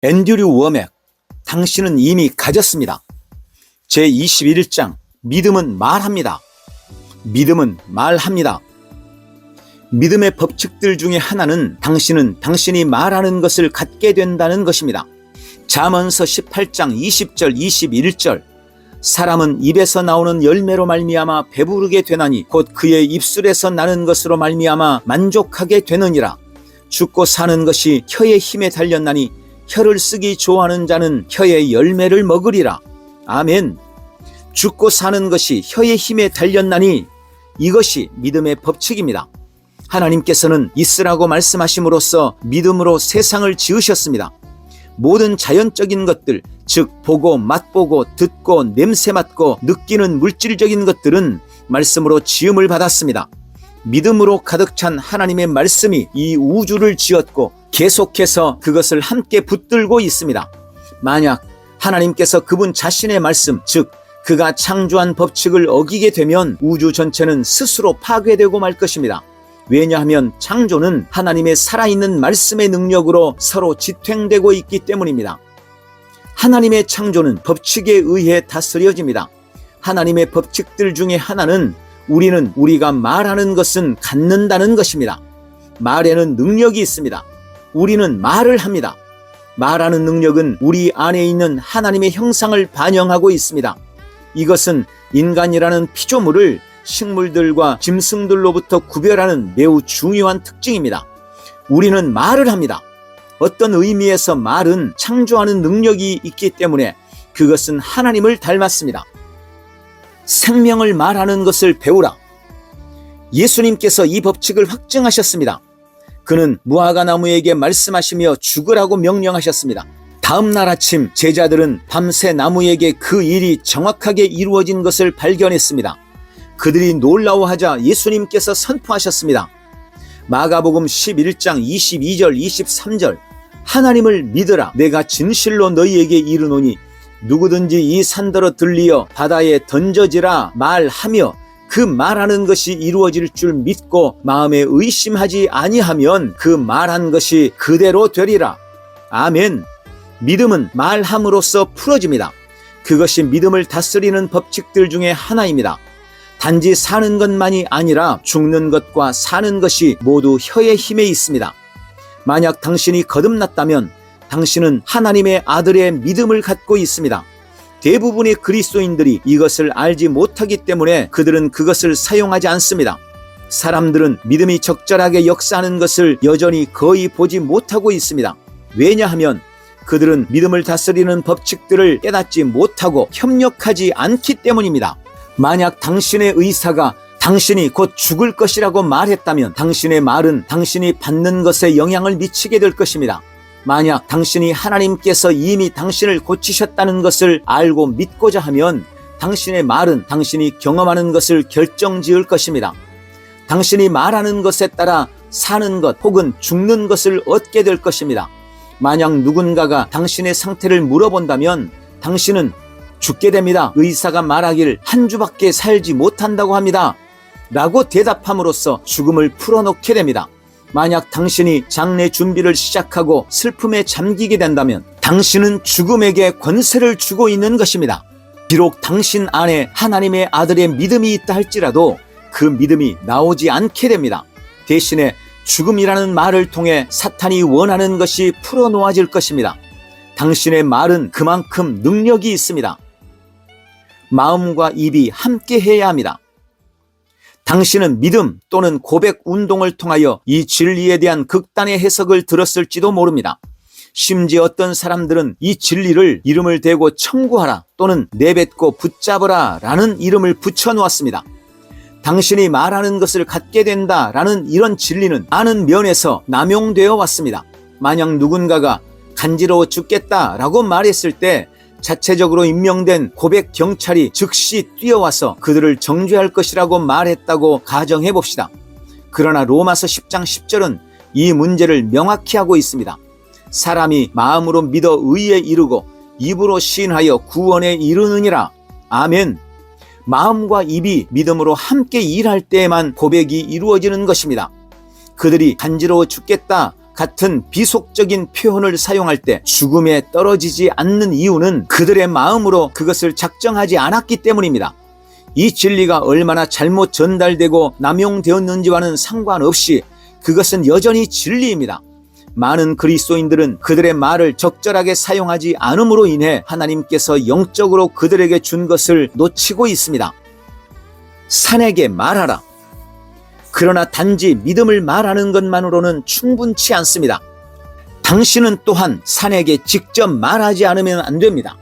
앤드류 워맥, 당신은 이미 가졌습니다. 제21장, 믿음은 말합니다. 믿음은 말합니다. 믿음의 법칙들 중에 하나는 당신은 당신이 말하는 것을 갖게 된다는 것입니다. 잠언서 18장 20절 21절, 사람은 입에서 나오는 열매로 말미암아 배부르게 되나니 곧 그의 입술에서 나는 것으로 말미암아 만족하게 되느니라. 죽고 사는 것이 혀의 힘에 달렸나니 혀를 쓰기 좋아하는 자는 혀의 열매를 먹으리라. 아멘. 죽고 사는 것이 혀의 힘에 달렸나니 이것이 믿음의 법칙입니다. 하나님께서는 있으라고 말씀하심으로써 믿음으로 세상을 지으셨습니다. 모든 자연적인 것들, 즉 보고 맛보고 듣고 냄새 맡고 느끼는 물질적인 것들은 말씀으로 지음을 받았습니다. 믿음으로 가득 찬 하나님의 말씀이 이 우주를 지었고 계속해서 그것을 함께 붙들고 있습니다. 만약 하나님께서 그분 자신의 말씀, 즉 그가 창조한 법칙을 어기게 되면 우주 전체는 스스로 파괴되고 말 것입니다. 왜냐하면 창조는 하나님의 살아있는 말씀의 능력으로 서로 지탱되고 있기 때문입니다. 하나님의 창조는 법칙에 의해 다스려집니다. 하나님의 법칙들 중에 하나는 우리가 말하는 것은 갖는다는 것입니다. 말에는 능력이 있습니다. 우리는 말을 합니다. 말하는 능력은 우리 안에 있는 하나님의 형상을 반영하고 있습니다. 이것은 인간이라는 피조물을 식물들과 짐승들로부터 구별하는 매우 중요한 특징입니다. 우리는 말을 합니다. 어떤 의미에서 말은 창조하는 능력이 있기 때문에 그것은 하나님을 닮았습니다. 생명을 말하는 것을 배우라. 예수님께서 이 법칙을 확증하셨습니다. 그는 무화과 나무에게 말씀하시며 죽으라고 명령하셨습니다. 다음 날 아침 제자들은 밤새 나무에게 그 일이 정확하게 이루어진 것을 발견했습니다. 그들이 놀라워하자 예수님께서 선포하셨습니다. 마가복음 11장 22절 23절, 하나님을 믿으라. 내가 진실로 너희에게 이르노니 누구든지 이 산더러 들리어 바다에 던져지라 말하며 그 말하는 것이 이루어질 줄 믿고 마음에 의심하지 아니하면 그 말한 것이 그대로 되리라. 아멘. 믿음은 말함으로써 풀어집니다. 그것이 믿음을 다스리는 법칙들 중에 하나입니다. 단지 사는 것만이 아니라 죽는 것과 사는 것이 모두 혀의 힘에 있습니다. 만약 당신이 거듭났다면 당신은 하나님의 아들의 믿음을 갖고 있습니다. 대부분의 그리스도인들이 이것을 알지 못하기 때문에 그들은 그것을 사용하지 않습니다. 사람들은 믿음이 적절하게 역사하는 것을 여전히 거의 보지 못하고 있습니다. 왜냐하면 그들은 믿음을 다스리는 법칙들을 깨닫지 못하고 협력하지 않기 때문입니다. 만약 당신의 의사가 당신이 곧 죽을 것이라고 말했다면 당신의 말은 당신이 받는 것에 영향을 미치게 될 것입니다. 만약 당신이 하나님께서 이미 당신을 고치셨다는 것을 알고 믿고자 하면 당신의 말은 당신이 경험하는 것을 결정지을 것입니다. 당신이 말하는 것에 따라 사는 것 혹은 죽는 것을 얻게 될 것입니다. 만약 누군가가 당신의 상태를 물어본다면 당신은 죽게 됩니다. 의사가 말하길 한 주밖에 살지 못한다고 합니다. 라고 대답함으로써 죽음을 풀어놓게 됩니다. 만약 당신이 장례 준비를 시작하고 슬픔에 잠기게 된다면 당신은 죽음에게 권세를 주고 있는 것입니다. 비록 당신 안에 하나님의 아들의 믿음이 있다 할지라도 그 믿음이 나오지 않게 됩니다. 대신에 죽음이라는 말을 통해 사탄이 원하는 것이 풀어놓아질 것입니다. 당신의 말은 그만큼 능력이 있습니다. 마음과 입이 함께 해야 합니다. 당신은 믿음 또는 고백 운동을 통하여 이 진리에 대한 극단의 해석을 들었을지도 모릅니다. 심지어 어떤 사람들은 이 진리를 이름을 대고 청구하라 또는 내뱉고 붙잡으라 라는 이름을 붙여놓았습니다. 당신이 말하는 것을 갖게 된다 라는 이런 진리는 많은 면에서 남용되어 왔습니다. 만약 누군가가 간지러워 죽겠다 라고 말했을 때 자체적으로 임명된 고백 경찰이 즉시 뛰어와서 그들을 정죄할 것이라고 말했다고 가정해 봅시다. 그러나 로마서 10장 10절은 이 문제를 명확히 하고 있습니다. 사람이 마음으로 믿어 의에 이르고 입으로 시인하여 구원에 이르느니라. 아멘. 마음과 입이 믿음으로 함께 일할 때에만 고백이 이루어지는 것입니다. 그들이 간지러워 죽겠다, 같은 비속적인 표현을 사용할 때 죽음에 떨어지지 않는 이유는 그들의 마음으로 그것을 작정하지 않았기 때문입니다. 이 진리가 얼마나 잘못 전달되고 남용되었는지와는 상관없이 그것은 여전히 진리입니다. 많은 그리스도인들은 그들의 말을 적절하게 사용하지 않음으로 인해 하나님께서 영적으로 그들에게 준 것을 놓치고 있습니다. 산에게 말하라. 그러나 단지 믿음을 말하는 것만으로는 충분치 않습니다. 당신은 또한 산에게 직접 말하지 않으면 안 됩니다.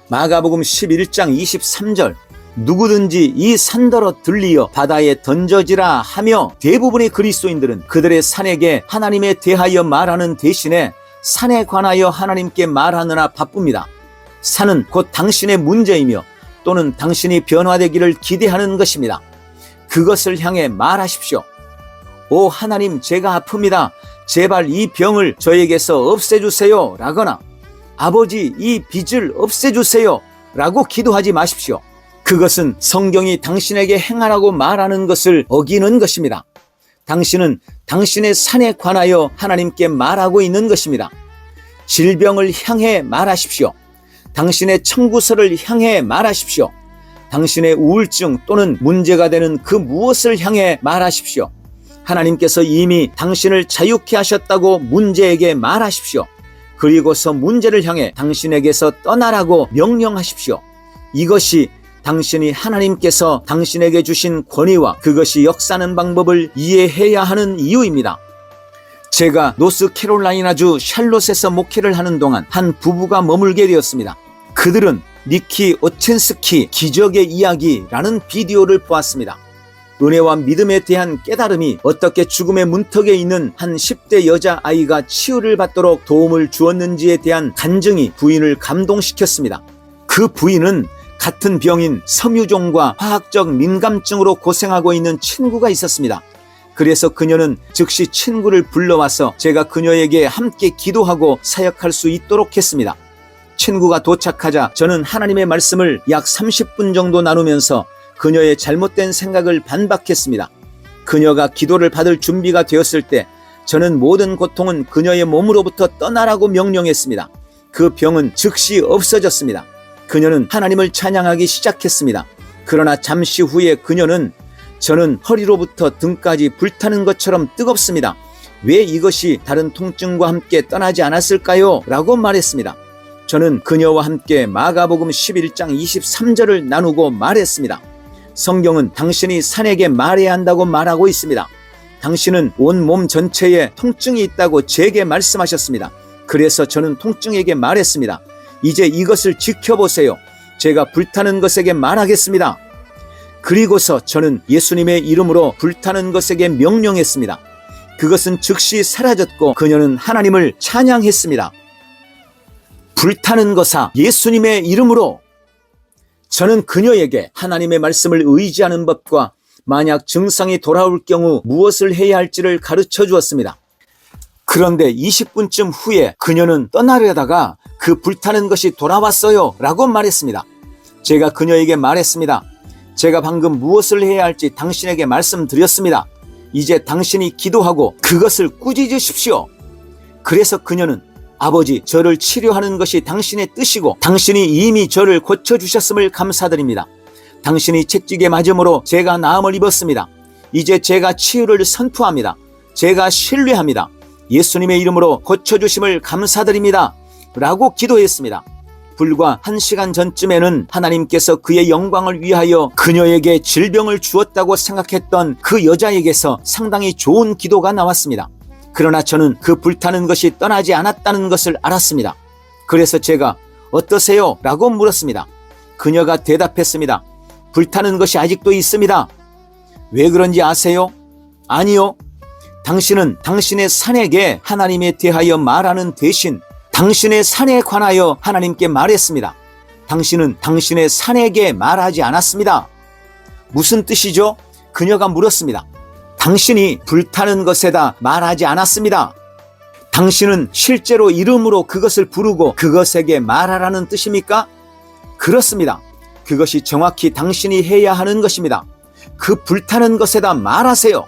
마가복음 11장 23절 누구든지 이 산더러 들리어 바다에 던져지라 하며 대부분의 그리스도인들은 그들의 산에게 하나님에 대하여 말하는 대신에 산에 관하여 하나님께 말하느라 바쁩니다. 산은 곧 당신의 문제이며 또는 당신이 변화되기를 기대하는 것입니다. 그것을 향해 말하십시오. 오 하나님, 제가 아픕니다. 제발 이 병을 저에게서 없애주세요 라거나 아버지, 이 빚을 없애주세요 라고 기도하지 마십시오. 그것은 성경이 당신에게 행하라고 말하는 것을 어기는 것입니다. 당신은 당신의 산에 관하여 하나님께 말하고 있는 것입니다. 질병을 향해 말하십시오. 당신의 청구서를 향해 말하십시오. 당신의 우울증 또는 문제가 되는 그 무엇을 향해 말하십시오. 하나님께서 이미 당신을 자유케 하셨다고 문제에게 말하십시오. 그리고서 문제를 향해 당신에게서 떠나라고 명령하십시오. 이것이 당신이 하나님께서 당신에게 주신 권위와 그것이 역사하는 방법을 이해해야 하는 이유입니다. 제가 노스캐롤라이나주 샬롯에서 목회를 하는 동안 한 부부가 머물게 되었습니다. 그들은 니키 오첸스키 기적의 이야기라는 비디오를 보았습니다. 은혜와 믿음에 대한 깨달음이 어떻게 죽음의 문턱에 있는 한 10대 여자아이가 치유를 받도록 도움을 주었는지에 대한 간증이 부인을 감동시켰습니다. 그 부인은 같은 병인 섬유종과 화학적 민감증으로 고생하고 있는 친구가 있었습니다. 그래서 그녀는 즉시 친구를 불러와서 제가 그녀에게 함께 기도하고 사역할 수 있도록 했습니다. 친구가 도착하자 저는 하나님의 말씀을 약 30분 정도 나누면서 그녀의 잘못된 생각을 반박했습니다. 그녀가 기도를 받을 준비가 되었을 때 저는 모든 고통은 그녀의 몸으로부터 떠나라고 명령했습니다. 그 병은 즉시 없어졌습니다. 그녀는 하나님을 찬양하기 시작했습니다. 그러나 잠시 후에 그녀는 저는 허리로부터 등까지 불타는 것처럼 뜨겁습니다. 왜 이것이 다른 통증과 함께 떠나지 않았을까요? 라고 말했습니다. 저는 그녀와 함께 마가복음 11장 23절을 나누고 말했습니다. 성경은 당신이 산에게 말해야 한다고 말하고 있습니다. 당신은 온 몸 전체에 통증이 있다고 제게 말씀하셨습니다. 그래서 저는 통증에게 말했습니다. 이제 이것을 지켜보세요. 제가 불타는 것에게 말하겠습니다. 그리고서 저는 예수님의 이름으로 불타는 것에게 명령했습니다. 그것은 즉시 사라졌고 그녀는 하나님을 찬양했습니다. 불타는 것아 예수님의 이름으로. 저는 그녀에게 하나님의 말씀을 의지하는 법과 만약 증상이 돌아올 경우 무엇을 해야 할지를 가르쳐 주었습니다. 그런데 20분쯤 후에 그녀는 떠나려다가 그 불타는 것이 돌아왔어요 라고 말했습니다. 제가 그녀에게 말했습니다. 제가 방금 무엇을 해야 할지 당신에게 말씀드렸습니다. 이제 당신이 기도하고 그것을 꾸짖으십시오. 그래서 그녀는 아버지, 저를 치료하는 것이 당신의 뜻이고 당신이 이미 저를 고쳐주셨음을 감사드립니다. 당신이 채찍에 맞음으로 제가 나음을 입었습니다. 이제 제가 치유를 선포합니다. 제가 신뢰합니다. 예수님의 이름으로 고쳐주심을 감사드립니다. 라고 기도했습니다. 불과 1시간 전쯤에는 하나님께서 그의 영광을 위하여 그녀에게 질병을 주었다고 생각했던 그 여자에게서 상당히 좋은 기도가 나왔습니다. 그러나 저는 그 불타는 것이 떠나지 않았다는 것을 알았습니다. 그래서 제가 어떠세요? 라고 물었습니다. 그녀가 대답했습니다. 불타는 것이 아직도 있습니다. 왜 그런지 아세요? 아니요. 당신은 당신의 산에게 하나님에 대하여 말하는 대신 당신의 산에 관하여 하나님께 말했습니다. 당신은 당신의 산에게 말하지 않았습니다. 무슨 뜻이죠? 그녀가 물었습니다. 당신이 불타는 것에다 말하지 않았습니다. 당신은 실제로 이름으로 그것을 부르고 그것에게 말하라는 뜻입니까? 그렇습니다. 그것이 정확히 당신이 해야 하는 것입니다. 그 불타는 것에다 말하세요.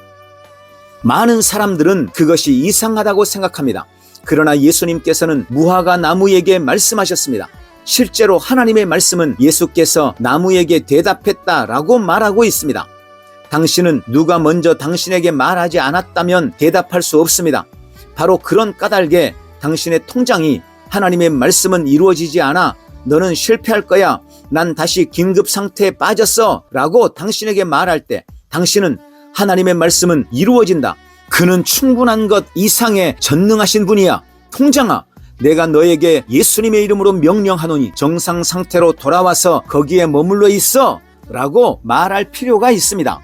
많은 사람들은 그것이 이상하다고 생각합니다. 그러나 예수님께서는 무화과 나무에게 말씀하셨습니다. 실제로 하나님의 말씀은 예수께서 나무에게 대답했다라고 말하고 있습니다. 당신은 누가 먼저 당신에게 말하지 않았다면 대답할 수 없습니다. 바로 그런 까닭에 당신의 통장이 하나님의 말씀은 이루어지지 않아 너는 실패할 거야. 난 다시 긴급 상태에 빠졌어 라고 당신에게 말할 때 당신은 하나님의 말씀은 이루어진다. 그는 충분한 것 이상의 전능하신 분이야. 통장아, 내가 너에게 예수님의 이름으로 명령하노니 정상 상태로 돌아와서 거기에 머물러 있어 라고 말할 필요가 있습니다.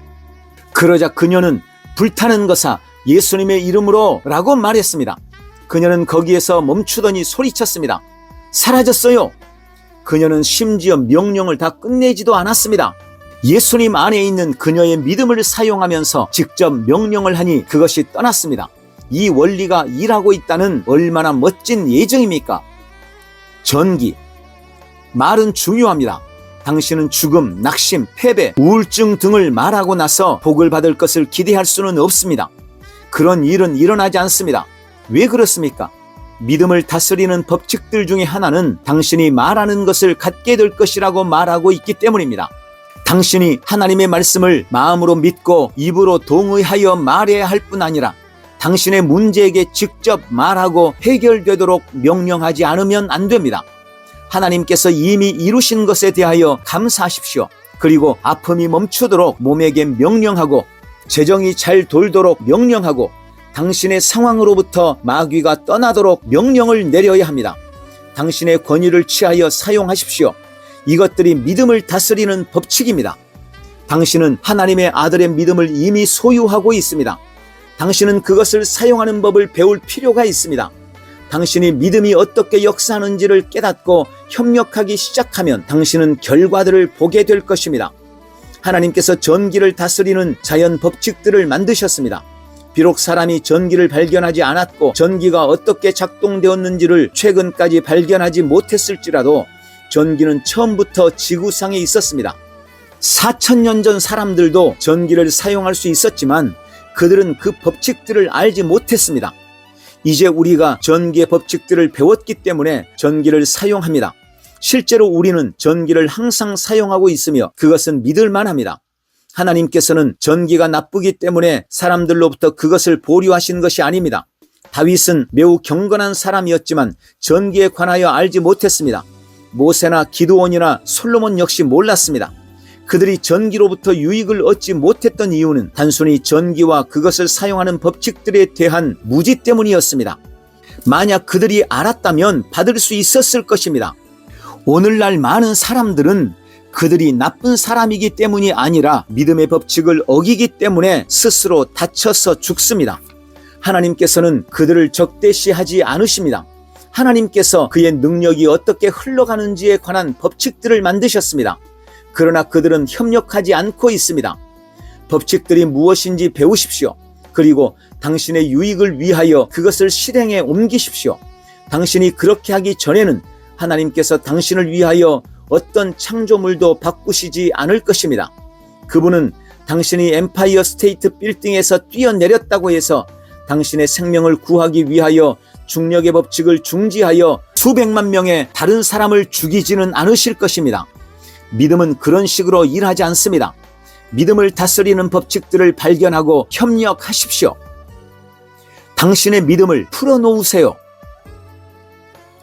그러자 그녀는 불타는 것아 예수님의 이름으로 라고 말했습니다. 그녀는 거기에서 멈추더니 소리쳤습니다. 사라졌어요. 그녀는 심지어 명령을 다 끝내지도 않았습니다. 예수님 안에 있는 그녀의 믿음을 사용하면서 직접 명령을 하니 그것이 떠났습니다. 이 원리가 일하고 있다는 얼마나 멋진 예정입니까? 전기. 말은 중요합니다. 당신은 죽음, 낙심, 패배, 우울증 등을 말하고 나서 복을 받을 것을 기대할 수는 없습니다. 그런 일은 일어나지 않습니다. 왜 그렇습니까? 믿음을 다스리는 법칙들 중에 하나는 당신이 말하는 것을 갖게 될 것이라고 말하고 있기 때문입니다. 당신이 하나님의 말씀을 마음으로 믿고 입으로 동의하여 말해야 할 뿐 아니라 당신의 문제에게 직접 말하고 해결되도록 명령하지 않으면 안 됩니다. 하나님께서 이미 이루신 것에 대하여 감사하십시오. 그리고 아픔이 멈추도록 몸에게 명령하고 재정이 잘 돌도록 명령하고 당신의 상황으로부터 마귀가 떠나도록 명령을 내려야 합니다. 당신의 권위를 취하여 사용하십시오. 이것들이 믿음을 다스리는 법칙입니다. 당신은 하나님의 아들의 믿음을 이미 소유하고 있습니다. 당신은 그것을 사용하는 법을 배울 필요가 있습니다. 당신이 믿음이 어떻게 역사하는지를 깨닫고 협력하기 시작하면 당신은 결과들을 보게 될 것입니다. 하나님께서 전기를 다스리는 자연 법칙들을 만드셨습니다. 비록 사람이 전기를 발견하지 않았고 전기가 어떻게 작동되었는지를 최근까지 발견하지 못했을지라도 전기는 처음부터 지구상에 있었습니다. 4000년 전 사람들도 전기를 사용할 수 있었지만 그들은 그 법칙들을 알지 못했습니다. 이제 우리가 전기의 법칙들을 배웠기 때문에 전기를 사용합니다. 실제로 우리는 전기를 항상 사용하고 있으며 그것은 믿을 만합니다. 하나님께서는 전기가 나쁘기 때문에 사람들로부터 그것을 보류하신 것이 아닙니다. 다윗은 매우 경건한 사람이었지만 전기에 관하여 알지 못했습니다. 모세나 기드온이나 솔로몬 역시 몰랐습니다. 그들이 전기로부터 유익을 얻지 못했던 이유는 단순히 전기와 그것을 사용하는 법칙들에 대한 무지 때문이었습니다. 만약 그들이 알았다면 받을 수 있었을 것입니다. 오늘날 많은 사람들은 그들이 나쁜 사람이기 때문이 아니라 믿음의 법칙을 어기기 때문에 스스로 다쳐서 죽습니다. 하나님께서는 그들을 적대시하지 않으십니다. 하나님께서 그의 능력이 어떻게 흘러가는지에 관한 법칙들을 만드셨습니다. 그러나 그들은 협력하지 않고 있습니다. 법칙들이 무엇인지 배우십시오. 그리고 당신의 유익을 위하여 그것을 실행에 옮기십시오. 당신이 그렇게 하기 전에는 하나님께서 당신을 위하여 어떤 창조물도 바꾸시지 않을 것입니다. 그분은 당신이 엠파이어 스테이트 빌딩에서 뛰어내렸다고 해서 당신의 생명을 구하기 위하여 중력의 법칙을 중지하여 수백만 명의 다른 사람을 죽이지는 않으실 것입니다. 믿음은 그런 식으로 일하지 않습니다. 믿음을 다스리는 법칙들을 발견하고 협력하십시오. 당신의 믿음을 풀어놓으세요.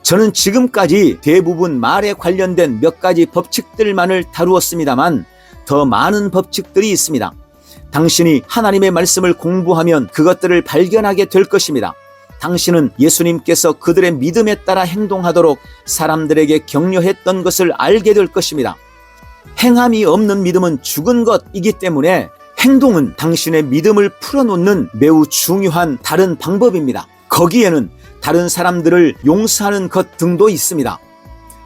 저는 지금까지 대부분 말에 관련된 몇 가지 법칙들만을 다루었습니다만 더 많은 법칙들이 있습니다. 당신이 하나님의 말씀을 공부하면 그것들을 발견하게 될 것입니다. 당신은 예수님께서 그들의 믿음에 따라 행동하도록 사람들에게 격려했던 것을 알게 될 것입니다. 행함이 없는 믿음은 죽은 것이기 때문에 행동은 당신의 믿음을 풀어놓는 매우 중요한 다른 방법입니다. 거기에는 다른 사람들을 용서하는 것 등도 있습니다.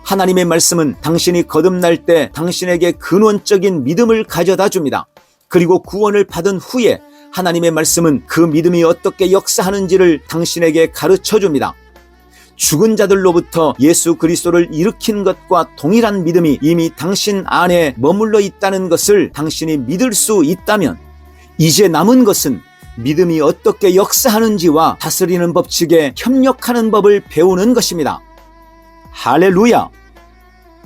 하나님의 말씀은 당신이 거듭날 때 당신에게 근원적인 믿음을 가져다 줍니다. 그리고 구원을 받은 후에 하나님의 말씀은 그 믿음이 어떻게 역사하는지를 당신에게 가르쳐 줍니다. 죽은 자들로부터 예수 그리스도를 일으킨 것과 동일한 믿음이 이미 당신 안에 머물러 있다는 것을 당신이 믿을 수 있다면 이제 남은 것은 믿음이 어떻게 역사하는지와 다스리는 법칙에 협력하는 법을 배우는 것입니다. 할렐루야!